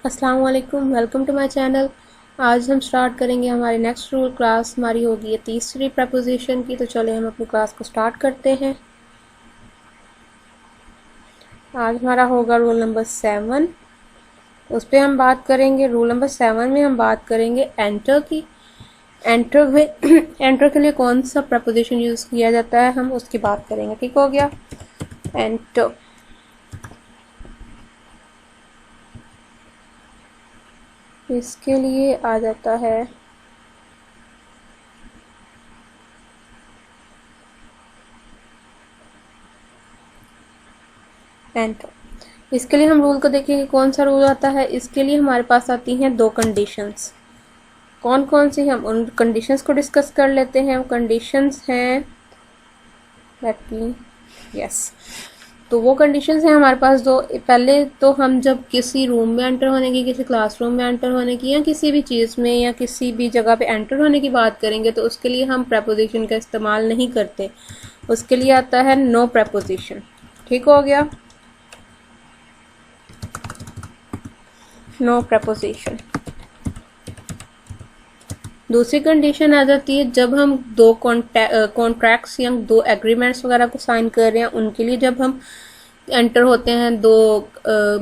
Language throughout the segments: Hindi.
अस्सलाम वालेकुम, वेलकम टू माय चैनल। आज हम स्टार्ट करेंगे हमारी नेक्स्ट रूल क्लास। हमारी होगी ये तीसरी प्रपोजिशन की। तो चले हम अपनी क्लास को स्टार्ट करते हैं। आज हमारा होगा रूल नंबर 7। उस पर हम बात करेंगे। रूल नंबर 7 में हम बात करेंगे एंटर की। एंटर में एंटर के लिए कौन सा प्रपोजिशन यूज़ किया जाता है, हम उसकी बात करेंगे। ठीक हो गया। एंटर, इसके लिए आ जाता है एंटर। इसके लिए हम रूल को देखेंगे कौन सा रूल आता है। इसके लिए हमारे पास आती हैं दो कंडीशंस। कौन कौन सी, हम उन कंडीशंस को डिस्कस कर लेते हैं। कंडीशंस हैं यस, तो वो कंडीशंस हैं हमारे पास दो। पहले तो हम जब किसी रूम में एंटर होने की, किसी क्लासरूम में एंटर होने की, या किसी भी चीज़ में या किसी भी जगह पे एंटर होने की बात करेंगे तो उसके लिए हम प्रपोजिशन का इस्तेमाल नहीं करते। उसके लिए आता है नो प्रपोजिशन। ठीक हो गया, नो प्रपोजिशन। दूसरी कंडीशन आ जाती है जब हम दो कॉन्ट्रैक्ट्स या दो एग्रीमेंट्स वगैरह को साइन कर रहे हैं। उनके लिए जब हम एंटर होते हैं, दो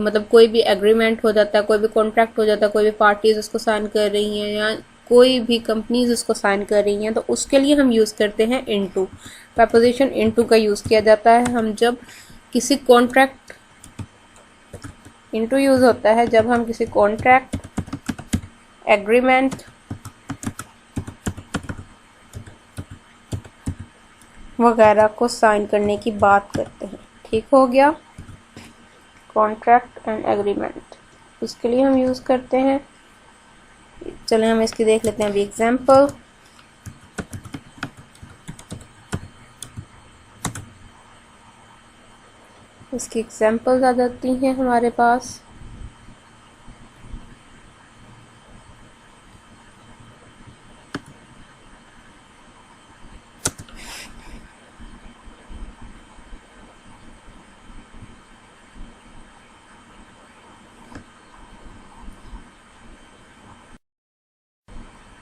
मतलब कोई भी एग्रीमेंट हो जाता है, कोई भी कॉन्ट्रैक्ट हो जाता है, कोई भी पार्टीज उसको साइन कर रही हैं या कोई भी कंपनीज उसको साइन कर रही हैं, तो उसके लिए हम यूज़ करते हैं इनटू। प्रपोजिशन इनटू का यूज़ किया जाता है। हम जब किसी कॉन्ट्रैक्ट, इनटू यूज़ होता है जब हम किसी कॉन्ट्रैक्ट, एग्रीमेंट वगैरह को साइन करने की बात करते हैं। ठीक हो गया, कॉन्ट्रैक्ट एंड एग्रीमेंट, उसके लिए हम यूज़ करते हैं। चलें हम इसकी देख लेते हैं अभी एग्जांपल। इसकी एग्जांपल्स आ जाती हैं हमारे पास।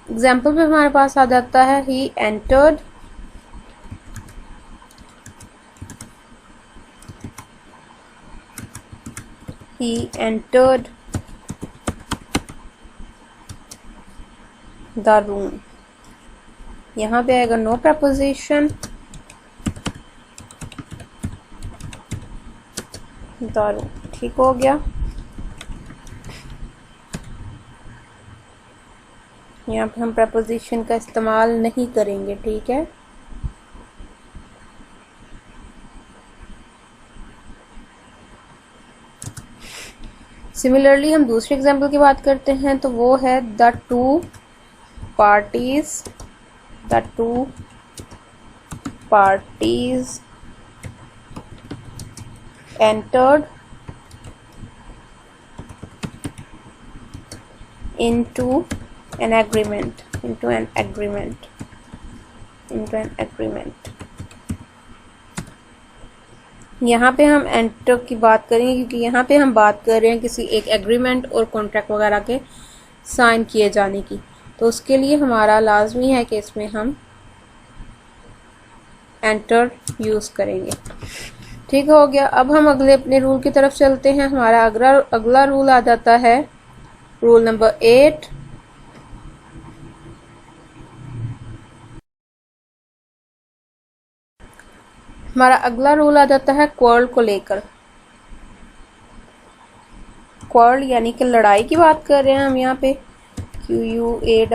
एग्जाम्पल में हमारे पास आ जाता है ही एंटर्ड द रूम। यहाँ पे आएगा नो प्रपोजिशन, द रूम। ठीक हो गया, यहाँ पे हम प्रपोजिशन का इस्तेमाल नहीं करेंगे। ठीक है, सिमिलरली हम दूसरे एग्जाम्पल की बात करते हैं तो वो है the two parties entered into an agreement. यहाँ पे हम एंटर की बात करेंगे क्योंकि यहाँ पे हम बात कर रहे हैं किसी एक एग्रीमेंट और कॉन्ट्रैक्ट वगैरह के साइन किए जाने की। तो उसके लिए हमारा लाजमी है कि इसमें हम एंटर यूज़ करेंगे। ठीक हो गया। अब हम अगले अपने रूल की तरफ चलते हैं। हमारा अगला रूल आ जाता है रूल नंबर 8। हमारा अगला रूल आ जाता है क्वार्रल को लेकर। क्वार्रल यानी कि लड़ाई की बात कर रहे हैं हम यहाँ पे, QUARREL,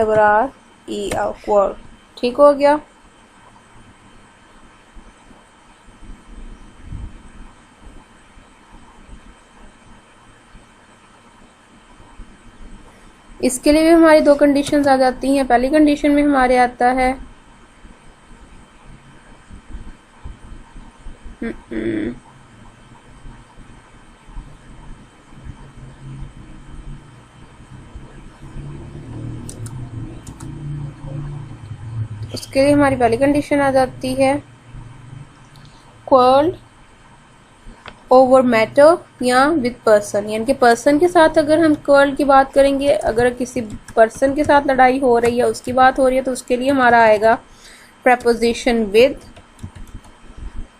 क्वार्रल। ठीक हो गया। इसके लिए भी हमारी दो कंडीशंस आ जाती हैं। पहली कंडीशन में हमारे आता है उसके लिए हमारी पहली कंडीशन आ जाती है क्वार्रल ओवर मैटर या विद पर्सन, यानी कि पर्सन के साथ अगर हम क्वर्ल की बात करेंगे, अगर किसी पर्सन के साथ लड़ाई हो रही है, उसकी बात हो रही है, तो उसके लिए हमारा आएगा प्रेपोजिशन विद।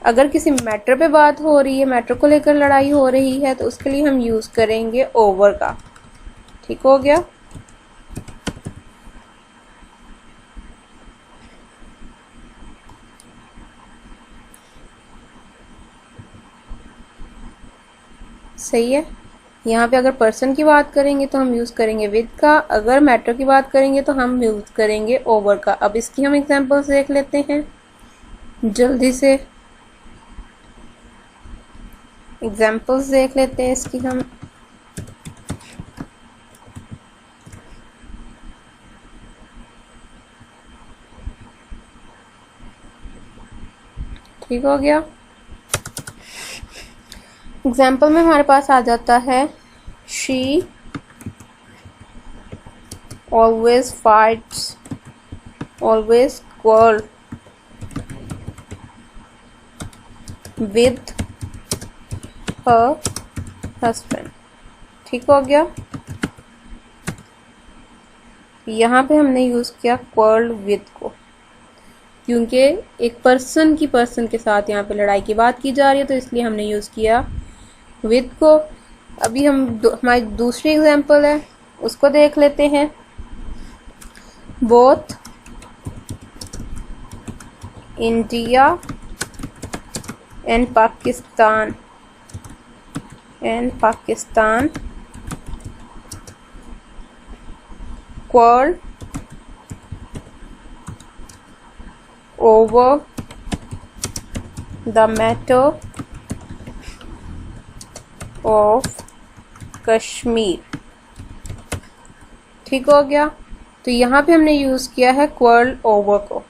अगर किसी मैटर पे बात हो रही है, मैटर को लेकर लड़ाई हो रही है, तो उसके लिए हम यूज करेंगे ओवर का। ठीक हो गया। सही है। यहाँ पे अगर पर्सन की बात करेंगे तो हम यूज करेंगे विद का, अगर मैटर की बात करेंगे तो हम यूज करेंगे ओवर का। अब इसकी हम एग्जांपल्स देख लेते हैं जल्दी से, एग्जांपल्स देख लेते हैं इसकी हम। ठीक हो गया। एग्जाम्पल में हमारे पास आ जाता है she always fights, always quarrel with her husband. ठीक हो गया। यहाँ पे हमने यूज किया क्वार्रल विद को, क्योंकि एक पर्सन के साथ यहाँ पे लड़ाई की बात की जा रही है, तो इसलिए हमने यूज किया विद को। अभी हम हमारी दूसरी एग्जांपल है, उसको देख लेते हैं। Both India and Pakistan quarrel over the matter of Kashmir. ठीक हो गया। तो यहाँ पे हमने यूज किया है क्वर्ल ओवर को,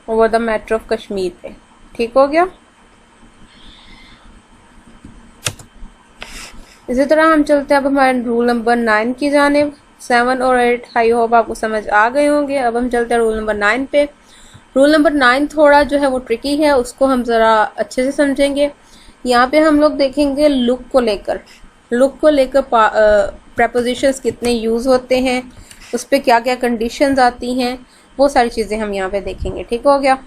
over the matter of Kashmir पे। ठीक हो गया। इसी तरह हम चलते हैं अब हमारे रूल नंबर 9 की जानिब। 7 और 8 आई होप आपको समझ आ गए होंगे। अब हम चलते हैं रूल नंबर 9 पे। रूल नंबर 9 थोड़ा जो है वो ट्रिकी है, उसको हम ज़रा अच्छे से समझेंगे। यहाँ पे हम लोग देखेंगे लुक को लेकर प्रेपोजिशंस कितने यूज़ होते हैं, उस पर क्या क्या कंडीशंस आती हैं, वो सारी चीज़ें हम यहाँ पे देखेंगे। ठीक हो गया।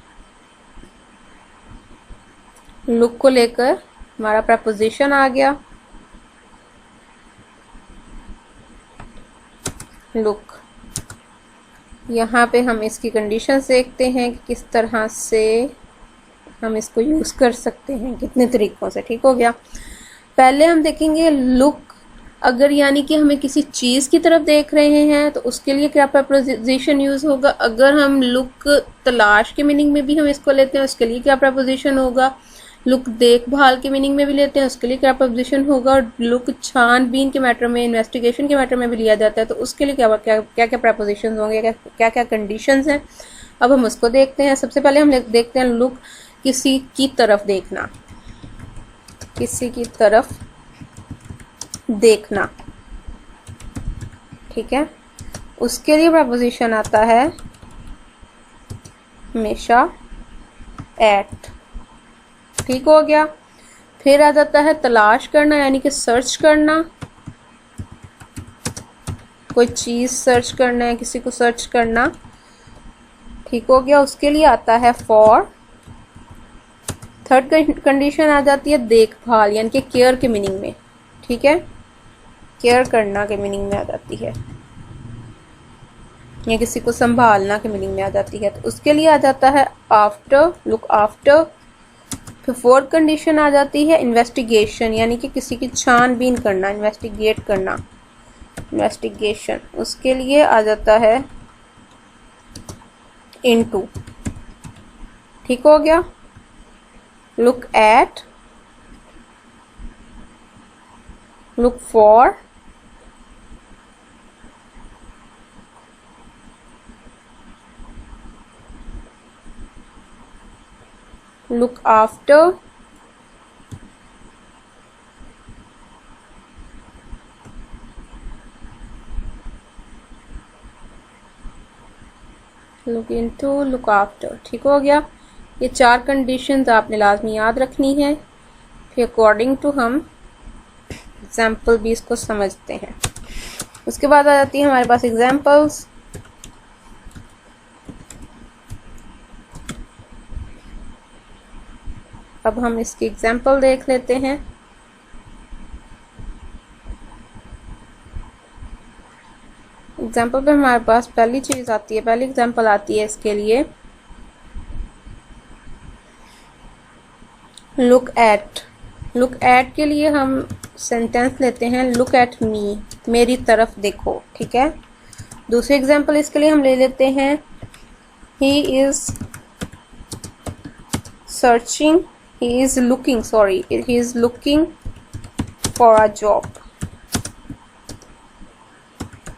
लुक को लेकर हमारा प्रेपोजिशन आ गया लुक। यहाँ पे हम इसकी कंडीशंस देखते हैं कि किस तरह से हम इसको यूज़ कर सकते हैं, कितने तरीक़ों से। ठीक हो गया। पहले हम देखेंगे लुक, अगर यानी कि हमें किसी चीज़ की तरफ देख रहे हैं तो उसके लिए क्या प्रपोजिशन यूज़ होगा। अगर हम लुक तलाश के मीनिंग में भी हम इसको लेते हैं, उसके लिए क्या प्रपोजिशन होगा। लुक देखभाल के मीनिंग में भी लेते हैं, उसके लिए क्या प्रपोजिशन होगा। और लुक छानबीन के मैटर में, इन्वेस्टिगेशन के मैटर में भी लिया जाता है, तो उसके लिए क्या क्या क्या क्या प्रपोजिशन होंगे, क्या क्या कंडीशंस हैं। अब हम उसको देखते हैं। सबसे पहले हम देखते हैं लुक, किसी की तरफ देखना, किसी की तरफ देखना। ठीक है। उसके लिए प्रपोजिशन आता है हमेशा एट। ठीक हो गया। फिर आ जाता है तलाश करना, यानी कि सर्च करना, कोई चीज सर्च करना है, किसी को सर्च करना। ठीक हो गया। उसके लिए आता है फॉर। थर्ड कंडीशन आ जाती है देखभाल, यानी कि केयर के मीनिंग में। ठीक है, केयर करना के मीनिंग में आ जाती है, या किसी को संभालना के मीनिंग में आ जाती है, तो उसके लिए आ जाता है आफ्टर, लुक आफ्टर। फिर फोर्थ कंडीशन आ जाती है इन्वेस्टिगेशन, यानी कि किसी की छानबीन करना, इन्वेस्टिगेट करना, इन्वेस्टिगेशन। उसके लिए आ जाता है इनटू। ठीक हो गया। Look at, look for, look after, look into, look after। ठीक हो गया। ये 4 कंडीशंस आपने लाजमी याद रखनी है। फिर अकॉर्डिंग टू हम एग्जाम्पल भी इसको समझते हैं। उसके बाद आ जाती है हमारे पास एग्जाम्पल्स। अब हम इसकी एग्जाम्पल देख लेते हैं। एग्जाम्पल पे हमारे पास पहली चीज आती है, पहली एग्जाम्पल आती है इसके लिए लुक एट। लुक एट के लिए हम सेंटेंस लेते हैं लुक एट मी, मेरी तरफ देखो, ठीक है। दूसरी एग्जाम्पल इसके लिए हम ले लेते हैं he is searching, he is looking for a job,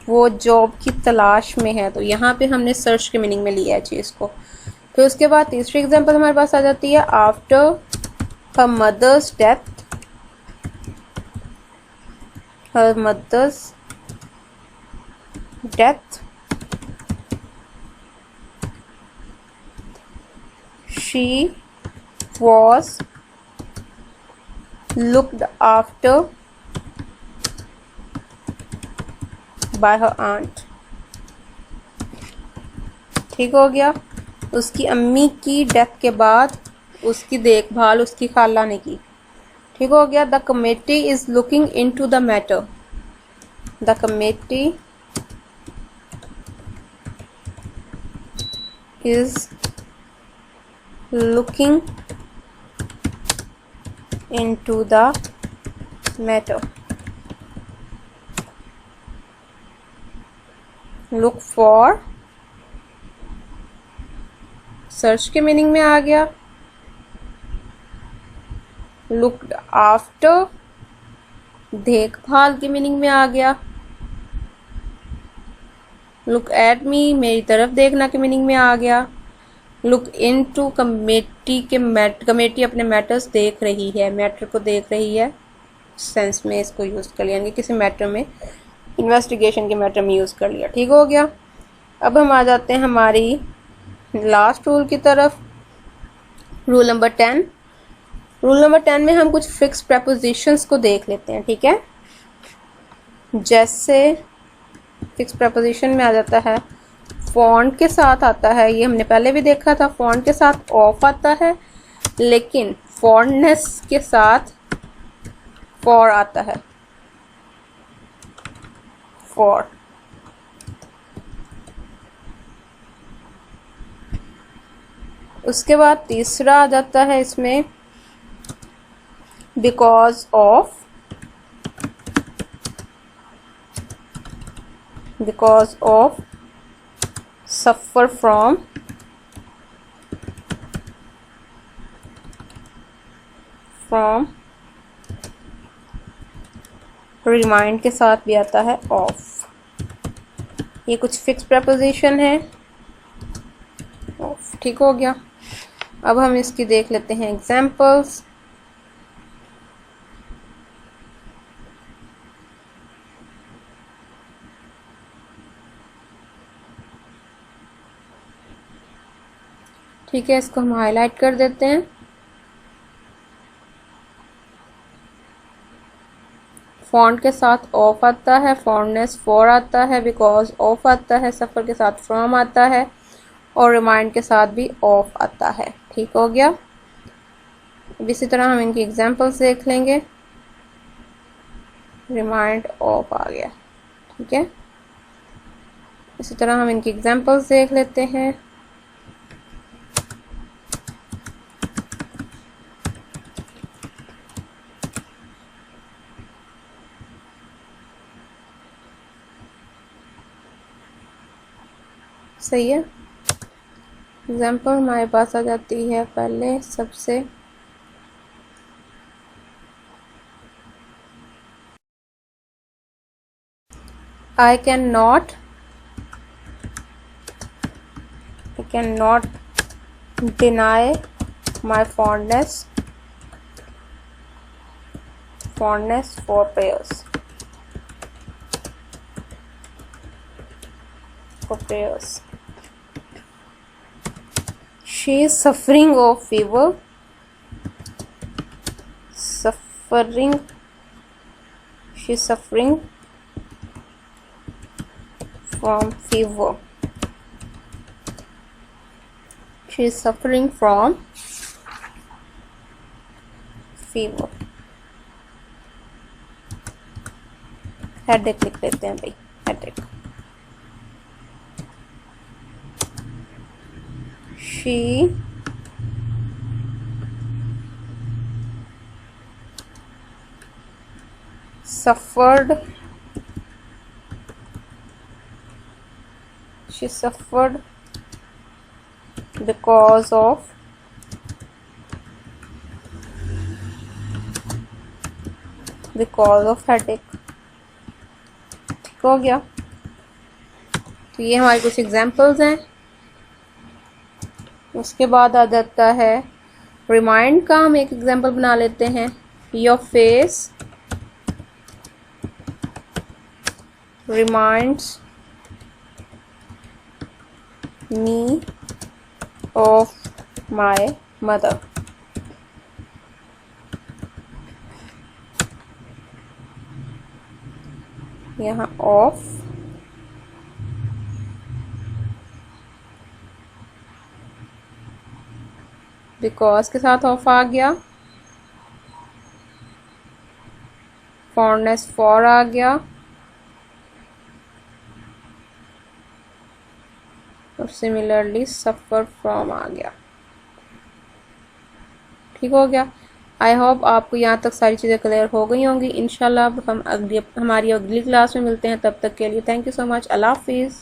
वो जॉब की तलाश में है। तो यहाँ पे हमने सर्च के मीनिंग में लिया है चीज को। फिर उसके बाद तीसरी एग्जाम्पल हमारे पास आ जाती है after her mother's death, she was looked after by her aunt। ठीक हो गया। उसकी अम्मी की डेथ के बाद उसकी देखभाल उसकी खाला ने की। ठीक हो गया। The committee is looking into the matter, the committee is looking into the matter. Look for search के मीनिंग में आ गया। लुक्ड आफ्टर देखभाल की मीनिंग में आ गया। लुक एट मी मेरी तरफ देखना की मीनिंग में आ गया। लुक इन टू कमेटी के कमेटी अपने मैटर्स देख रही है, मैटर को देख रही है सेंस में इसको यूज कर लिया, यानी किसी मैटर में इन्वेस्टिगेशन के मैटर में यूज कर लिया। ठीक हो गया। अब हम आ जाते हैं हमारी लास्ट रूल की तरफ, रूल नंबर 10। रूल नंबर 10 में हम कुछ फिक्स प्रपोजिशंस को देख लेते हैं, ठीक है। जैसे फिक्स प्रपोजिशन में आ जाता है फॉन्ट के साथ आता है, ये हमने पहले भी देखा था, फॉन्ट के साथ ऑफ आता है, लेकिन फॉन्टनेस के साथ फॉर आता है, फॉर। उसके बाद तीसरा आ जाता है इसमें because of, because of, suffer from, from, remind के साथ भी आता है ऑफ। ये कुछ फिक्स प्रपोजिशन है ऑफ। ठीक हो गया। अब हम इसकी देख लेते हैं एग्जाम्पल्स। ठीक है, इसको हम हाईलाइट कर देते हैं। फॉन्ट के साथ ऑफ आता है, फॉन्टनेस फॉर आता है, बिकॉज ऑफ आता है, सफर के साथ फ्रॉम आता है और रिमाइंड के साथ भी ऑफ आता है। ठीक हो गया। अब इसी तरह हम इनकी एग्जांपल्स देख लेंगे। रिमाइंड ऑफ आ गया, ठीक है। इसी तरह हम इनकी एग्जांपल्स देख लेते हैं। सही है। एग्जाम्पल हमारे पास आ जाती है पहले सबसे I cannot deny my fondness for prayers. She is suffering of fever. She suffering, she's suffering from fever, she's suffering from fever। Headache लिख लेते हैं भाई, headache. she suffered because of headache। ठीक हो गया। तो ये हमारे कुछ एग्जाम्पल्स हैं। उसके बाद आ जाता है रिमाइंड का। हम एक एग्जाम्पल बना लेते हैं। Your face reminds me of my mother। यहाँ ऑफ बिकॉज के साथ ऑफ आ गया, फॉरनेस फॉर आ गया, और सिमिलरली सफ़र फ्रॉम आ गया। ठीक हो गया। आई होप आपको यहाँ तक सारी चीज़ें क्लियर हो गई होंगी। इंशाल्लाह हम हमारी अगली क्लास में मिलते हैं। तब तक के लिए थैंक यू सो मच। अल्लाह हाफिज़।